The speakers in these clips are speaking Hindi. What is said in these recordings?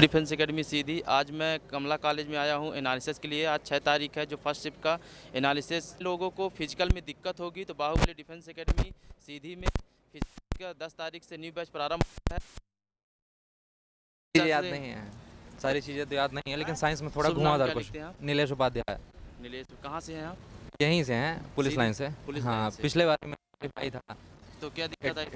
डिफेंस एकेडमी सीधी। आज मैं कमला कॉलेज में आया हूँ एनालिसिस के लिए। आज 6 तारीख है जो फर्स्ट शिफ्ट का एनालिसिस। लोगों को फिजिकल में दिक्कत होगी तो बाहुबली डिफेंस एकेडमी सीधी में फिजिकल का 10 तारीख से न्यू बैच प्रारंभ है। चीज़ें याद नहीं है, सारी चीज़ें तो याद नहीं है, लेकिन साइंस में थोड़ा घुमावदार क्वेश्चन। नीलेश उपाध्याय। नीलेश, कहाँ से हैं आप? यहीं से हैं, पुलिस लाइन से। पुलिस हाँ, लाइन से। पिछले बार में क्वालिफाई था तो क्या दिक्कत आई?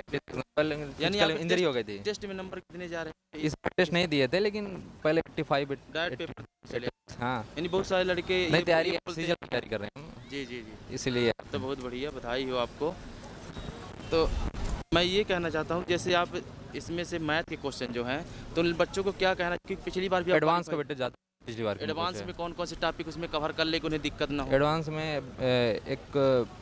यानी इंजरी हो गई थी। टेस्ट में नंबर कितने जा रहे हैं? इस टेस्ट नहीं दिए थे, लेकिन पहले 85 डायरेक्ट पेपर चले। हाँ, यानी बहुत सारे लड़के नहीं तैयारी तैयारी कर रहे हैं। जी जी जी, इसलिए तो बहुत बढ़िया, बधाई हो आपको। तो मैं ये कहना चाहता हूँ, जैसे आप इसमें से मैथ के क्वेश्चन जो हैं तो बच्चों को क्या कहना, क्योंकि पिछली बार भी एडवांस का बेटे जाते पिछली बार। एडवांस में कौन कौन से टॉपिक उसमें कवर कर ले कि उन्हें दिक्कत ना हो? एडवांस में एक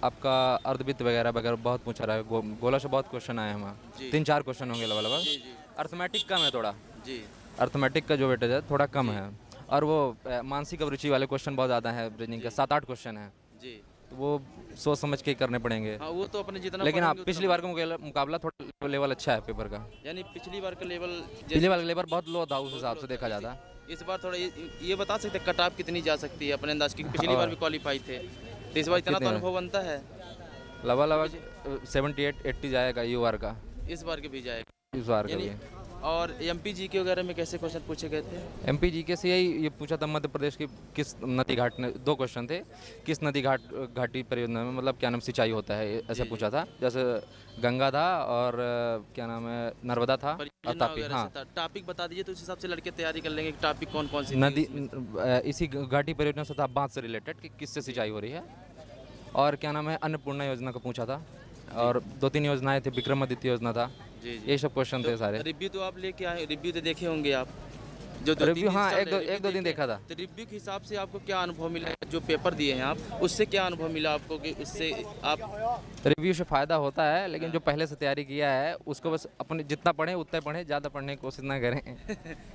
आपका अर्धवित्त वगैरह वगैरह बहुत पूछा रहा है। गोला से बहुत क्वेश्चन आए हैं हमारे, 3-4 क्वेश्चन होंगे लगभग। जी जी अर्थमेटिक कम है थोड़ा जी, अर्थमेटिक का जो वेटेज है थोड़ा कम है। और वो मानसिक अभिरुचि वाले क्वेश्चन बहुत ज़्यादा है। रीजनिंग के 7-8 क्वेश्चन है, जी तो वो सोच समझ के करने पड़ेंगे। हाँ, वो तो अपने जितना लेकिन आप पढ़ेंगे पिछली बार का मुकाबला थोड़ा लेवल अच्छा है पेपर का। यानी पिछली बार का लेवल पिछली बार का लेवल बहुत लो था उस हिसाब से देखा जाता। इस बार थोड़ा ये बता सकते हैं कट ऑफ कितनी जा सकती है अपने अंदाज की? पिछली बार भी क्वालिफाई थे तो इस बार इतना तो अनुभव बनता है। लगभग 78-80 जाएगा UR का, इस बार के भी जाएगा इस बार का भी। और MPG के वगैरह में कैसे क्वेश्चन पूछे गए थे? MPG के से यही ये पूछा था मध्य प्रदेश की किस नदी घाट ने, 2 क्वेश्चन थे। किस नदी घाटी परियोजना में मतलब क्या नाम सिंचाई होता है, ऐसा पूछा था। जैसे गंगा था और क्या नाम है नर्मदा था और तापी। हाँ, टॉपिक बता दीजिए तो उस हिसाब से लड़के तैयारी कर लेंगे। टॉपिक कौन कौन सी नदी इसी घाटी परियोजना से था, बांध से रिलेटेड कि किससे सिंचाई हो रही है। और क्या नाम है अन्नपूर्णा योजना को पूछा था। और 2-3 योजनाएं थे, विक्रमादित्य योजना था। ये सब क्वेश्चन थे सारे। रिव्यू तो आप लेके आए, रिव्यू तो देखे होंगे आप जो रिव्यू? हाँ, एक दो दिन देखा था। तो रिव्यू के हिसाब से आपको क्या अनुभव मिला? जो पेपर दिए हैं आप, उससे क्या अनुभव मिला आपको कि उससे आप? रिव्यू से फ़ायदा होता है, लेकिन जो पहले से तैयारी किया है उसको बस अपने जितना पढ़ें उतना पढ़ें, ज़्यादा पढ़ने की कोशिश ना करें।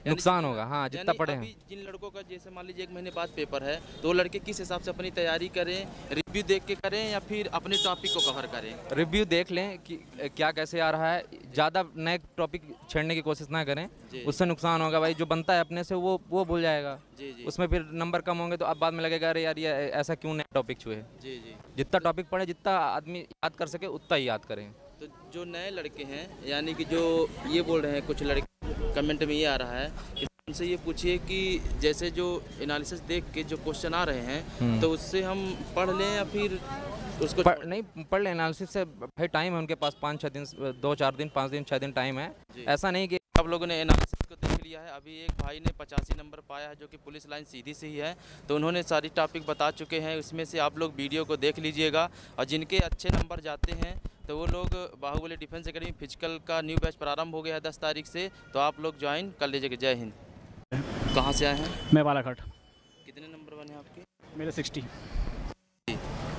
नुकसान होगा। हाँ, जितना पढ़ें। जिन लड़कों का जैसे मान लीजिए 1 महीने बाद पेपर है तो वो लड़के किस हिसाब से अपनी तैयारी करें? रिव्यू देख के करें या फिर अपने टॉपिक को कवर करें? रिव्यू देख लें कि क्या कैसे आ रहा है, ज़्यादा नए टॉपिक छेड़ने की कोशिश ना करें, उससे नुकसान होगा। भाई जो बनता है अपने से वो भूल जाएगा। उसमें फिर नंबर कम होंगे तो अब बाद में लगेगा अरे यार ये ऐसा क्यों नया टॉपिक छुए। जी जी, जितना टॉपिक पढ़े, जितना आदमी याद कर सके उतना ही याद करें। तो जो नए लड़के हैं, यानी कि जो ये बोल रहे हैं कुछ लड़के, कमेंट में ये आ रहा है कि उनसे ये पूछिए कि जैसे जो एनालिसिस देख के जो क्वेश्चन आ रहे हैं तो उससे हम पढ़ लें या फिर उसको नहीं पढ़ लें। एनालिसिस से भाई टाइम है उनके पास, 5-6 दिन, 2-4 दिन, 5 दिन, 6 दिन टाइम है। ऐसा नहीं कि आप लोगों ने एनालिसिस को देख लिया है। अभी एक भाई ने 85 नंबर पाया है जो कि पुलिस लाइन सीधी से ही है, तो उन्होंने सारी टॉपिक बता चुके हैं। उसमें से आप लोग वीडियो को देख लीजिएगा और जिनके अच्छे नंबर जाते हैं तो वो लोग बाहुबली डिफेंस एकेडमी फिजिकल का न्यू बैच प्रारंभ हो गया है 10 तारीख से, तो आप लोग ज्वाइन कर लीजिएगा। जय हिंद। कहाँ से आए हैं? मैं बालाघाट। कितने नंबर बने आपके? मेरे 60।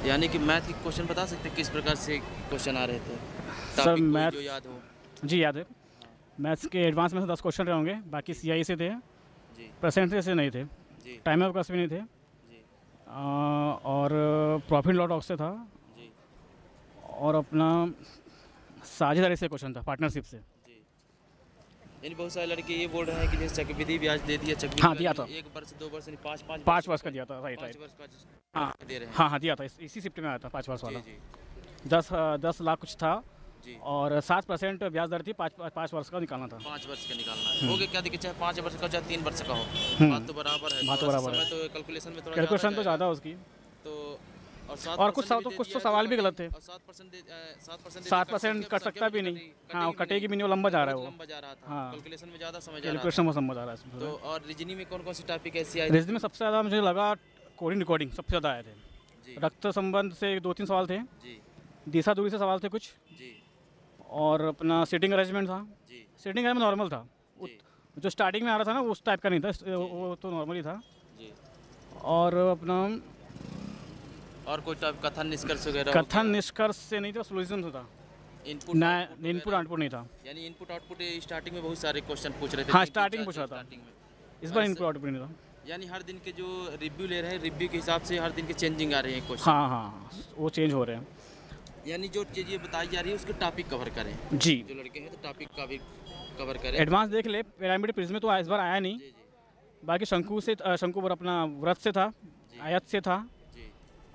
यानी कि मैथ के क्वेश्चन बता सकते हैं किस प्रकार से क्वेश्चन आ रहे थे? सर मैथ जो याद हो? जी याद है। मैथ्स के एडवांस में से 10 क्वेश्चन रहे होंगे, बाकी CI से थे, परसेंटेज से नहीं थे, टाइम ऑफ क्लास भी नहीं थे, और प्रॉफिट लॉट ऑफ से था, और अपना साझेदारी से क्वेश्चन था, पार्टनरशिप से। यानी बहुत सारे लड़के ये बोल रहे हैं कि जैसे चक्रवृद्धि ब्याज दे दिया। चक्रवृद्धि हाँ दिया था, 1 वर्ष 2 वर्ष 5 वर्ष का दिया था। राइट 5 वर्ष का हाँ दे रहे हैं। हाँ दिया था, इसी शिफ्ट में आया था 5 वर्ष वाला। 10 लाख कुछ था और 7% ब्याज दर थी। 5 वर्ष का निकालना था। 5 वर्ष का निकालना है। हो गया, क्या दिक्कत, चाहे 5 वर्ष का चाहे 3 वर्ष का हो, बात तो बराबर है। बात तो बराबर है, तो कैलकुलेशन में थोड़ा कैलकुलेशन तो ज़्यादा उसकी। तो और कुछ सवाल भी गलत थे। 7% कट सकता भी नहीं। हाँ, कटेगी भी नहीं, वो लंबा जा रहा है, वो लंबा जा रहा था। हाँ, कैलकुलेशन में ज़्यादा समझ कैलकुलेशन में समझ आ रहा है। तो और रीजनिंग में कौन कौन सी टॉपिक ऐसी आई? रीजनिंग में सबसे ज़्यादा मुझे लगा कोडिंग रिकॉर्डिंग सबसे ज़्यादा आए थे। रक्त संबंध से 2-3 सवाल थे, दिशा दूरी से सवाल थे कुछ, और अपना सीटिंग अरेंजमेंट था। सीटिंग अरेंजमेंट नॉर्मल था, जो स्टार्टिंग में आ रहा था ना उस टाइप का नहीं था, वो तो नॉर्मली था। और अपना और कोई टाइप कथन निष्कर्ष वगैरह? कथन निष्कर्ष से नहीं था, सोल्यूशन से था। इनपुट आउटपुट नहीं था। यानी इनपुट आउटपुट स्टार्टिंग में बहुत सारे क्वेश्चन पूछ रहे थे। हाँ, स्टार्टिंग पूछा था, इस बार इनपुट आउटपुट नहीं था। यानी हर दिन के जो रिव्यू ले रहे हैं, रिव्यू के हिसाब से हर दिन के चेंजिंग आ रहे हैं क्वेश्चन। हाँ, वो चेंज हो रहे हैं। यानी जो चीज़ ये बताई जा रही है उसके टॉपिक कवर करें। जी, जो लड़के हैं तो टॉपिक का भी कवर करें। एडवांस देख ले, पिरामिड प्रिज्म में तो इस बार आया नहीं। जी जी बाकी शंकु से शंकु पर अपना व्रत से था, आयत से था जी।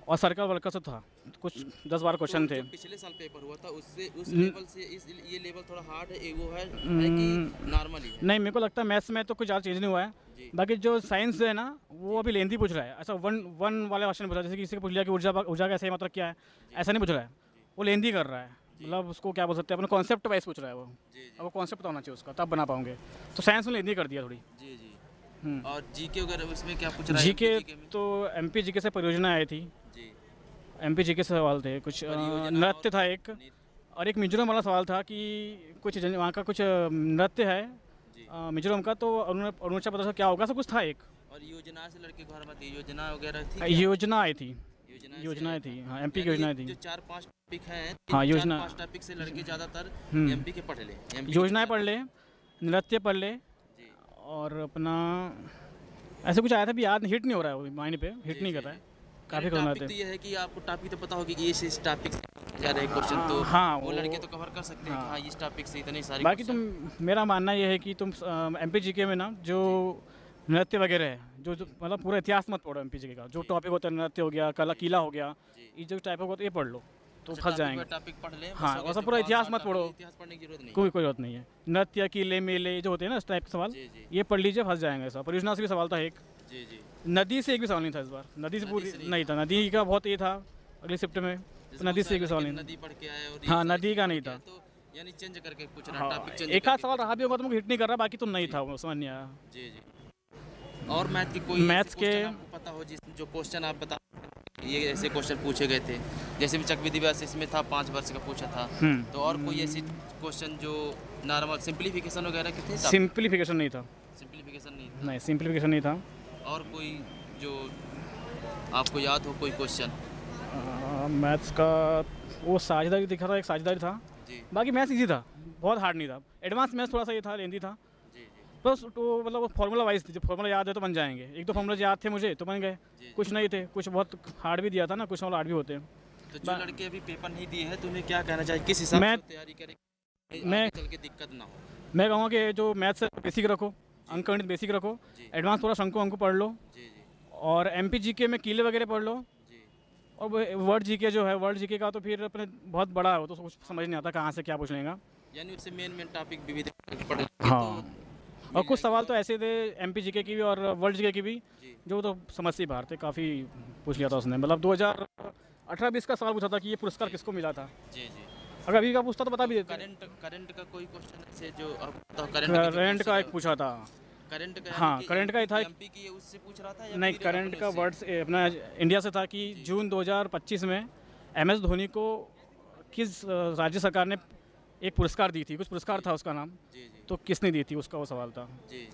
और सर्कल वर्कल से था। कुछ 10-12 क्वेश्चन थे। जो पिछले साल पेपर हुआ था उससे उस लेवल से ये लेवल थोड़ा हार्ड है, वो है कि नॉर्मल ही है? नहीं, मेरे को लगता है मैथ्स में तो कुछ ज़्यादा चेंज नहीं हुआ है। जी। बाकी जो साइंस है ना, वो अभी लेंथी पूछ रहा है। ऐसा वन वाले क्वेश्चन पूछ रहा है, जैसे कि किसी को पूछ लिया कि ऊर्जा का सही मतलब क्या है, ऐसा नहीं पूछ रहा है। वो लेंथी कर रहा है, मतलब उसको क्या बोल सकते हैं, अपने कॉन्सेप्ट वाइज पूछ रहा है वो। जी अब वो कॉन्सेप्ट तो होना चाहिए उसका, तब बना पाओगे। तो साइंस में लेंथी कर दिया थोड़ी। जी जी। और जीके वगैरह उसमें क्या पूछ रहा है? जीके में? तो एमपी जीके से परियोजना आई थी। जी। एमपी जीके से सवाल थे कुछ, परियोजना नृत्य और था एक, और एक मिजोरम वाला सवाल था कि कुछ वहाँ का कुछ नृत्य है जी। मिजोरम का, तो अरुणाचल प्रदेश का क्या होगा, सब कुछ था एक। और योजना से लड़के घर में थी, योजना वगैरह थी क्या? योजना आई थी, योजनाएं योजनाएं से- थी, हाँ एमपी की यानी योजनाएं थी। जो 4-5 टॉपिक हैं, हाँ, योजना- 4-5 टॉपिक से लड़के ज़्यादातर हम्म। एमपी के पढ़ ले। एमपी के योजनाएं पढ़ ले, नृत्य पढ़ ले, जी और अपना ऐसे कुछ आया था, भी याद हिट नहीं हो रहा है, वो माइंड पे हिट जी, नहीं जी, कर रहा है। जी। काफ़ी यानी कम टॉपिक आते तो हैं। ये है कि आपको टॉपिक तो पता होगी कि इस टॉपिक से जा रहे क्वेश्चन, तो हाँ, वो लड़के तो कवर कर सकते हैं कि हाँ इस टॉपिक से इतने सारे बाकी question। तुम, मेरा मानना ये है कि तुम एमपी जीके में ना जो नृत्य वगैरह है, जो मतलब पूरा इतिहास मत पढ़ो एमपी जीके का। जो टॉपिक होता है, नृत्य हो गया, कला किला हो गया, जी। ये जो टाइप होता है ये पढ़ लो तो अच्छा, फंस टॉपिक जाएंगे। बाय टॉपिक पढ़ लें, हाँ, बस हो वैसा गया, पूरा तो इतिहास बार मत बार पढ़ो। इतिहास पढ़ने की जरूरत नहीं। कोई जरूरत नहीं है। नृत्य किले मेले जो होते हैं ना इस टाइप के सवाल, जी जी ये पढ़ लीजिए, फंस जाएंगे। ऐसा परियोजना से भी सवाल था एक, जी जी। नदी से एक भी सवाल नहीं था इस बार। नदी से नदी पूरी से नहीं नहीं था, नदी का बहुत ये था अगले शिफ्ट में, जैसे नदी बहुत से एक भी सारे सवाल लड़के नहीं था। नदी पढ़ के आए और हाँ, ये सारी नदी का चीज़ें नहीं पढ़ के था। आए, तो यानी चेंज करके पूछ रहा है, हाँ, टॉपिक चेंज एक आध करके सवाल पूछ रहा भी होगा, तुमको हिट नहीं कर रहा, बाकी तो नहीं था, वो समझ नहीं आया। जी जी। और मैथ की कोई मैथ्स ऐसे के- क्वेश्चन आपको पता हो जिस जो क्वेश्चन आप बता, ये ऐसे क्वेश्चन पूछे गए थे, जैसे भी चक्रवृद्धि व्यास इसमें था 5 वर्ष का पूछा था, तो और कोई ऐसी क्वेश्चन जो नॉर्मल सिंप्लीफिकेशन वगैरह के थे? सिंप्लीफिकेशन नहीं था, सिंप्लीफिकेशन नहीं था। नहीं सिंप्लीफिकेशन नहीं था। और कोई जो आपको याद हो कोई क्वेश्चन? मैथ्स का वो साझेदारी दिखा था, एक साझेदारी था। जी बाकी मैथ्स इजी था, बहुत हार्ड नहीं था। एडवांस मैथ्स थोड़ा सा ये था, लेंदी था। जी जी बस तो मतलब फार्मूला वाइज थी, जब फार्मूला याद है तो बन जाएंगे। एक दो फार्मूला याद थे मुझे तो बन गए, जी। कुछ नहीं थे, कुछ बहुत हार्ड भी दिया था ना, कुछ वाला हार्ड भी होते हैं। तो जो लड़के अभी पेपर नहीं दिए हैं, तो उन्हें क्या कहना चाहिए, किस हिसाब मैं- से तैयारी करें, मैं- आगे चल के दिक्कत ना हो? मैं कहूँगा कि जो मैथ्स है बेसिक रखो, अंक गणित बेसिक रखो, जी एडवांस थोड़ा शंकु पढ़ लो, जी जी और एमपी जीके में किले वगैरह पढ़ लो। जी और वर्ल्ड जीके जो है, वर्ल्ड जीके का तो फिर अपने बहुत बड़ा है, वो तो कुछ समझ नहीं आता कहाँ से क्या पूछ लेगा। यानी उससे मेन टॉपिक विविध पढ़ हाँ, और कुछ सवाल तो ऐसे थे एमपी जीके की भी और वर्ल्ड जीके की भी, जी जो तो समझ से ही बाहर थे, काफ़ी पूछ लिया था उसने। मतलब 2018-20 का सवाल पूछा था कि ये पुरस्कार किसको मिला था। जी जी। अगर अभी का पूछता तो बता भी देते। करंट का कोई क्वेश्चन ऐसे जो करंट करंट का एक पूछा था। करंट का, हाँ, current का ही था एक- एमपी की उससे पूछ रहा था या नहीं, फिर करंट अपने का उससे? वर्ड्स अपना इंडिया से था कि जून 2025 में MS धोनी को किस राज्य सरकार ने एक पुरस्कार दी थी, कुछ पुरस्कार था उसका नाम, जी जी तो किसने दी थी उसका वो सवाल था। जी।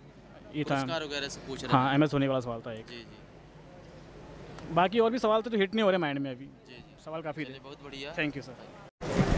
ये था, पुरस्कार वगैरह से पूछ रहे हाँ, MS धोनी वाला सवाल था एक। जी जी बाकी और भी सवाल थे जो हिट नहीं हो रहे माइंड में अभी, जी जी। सवाल काफ़ी थे। चलिए, बहुत बढ़िया। Thank you sir.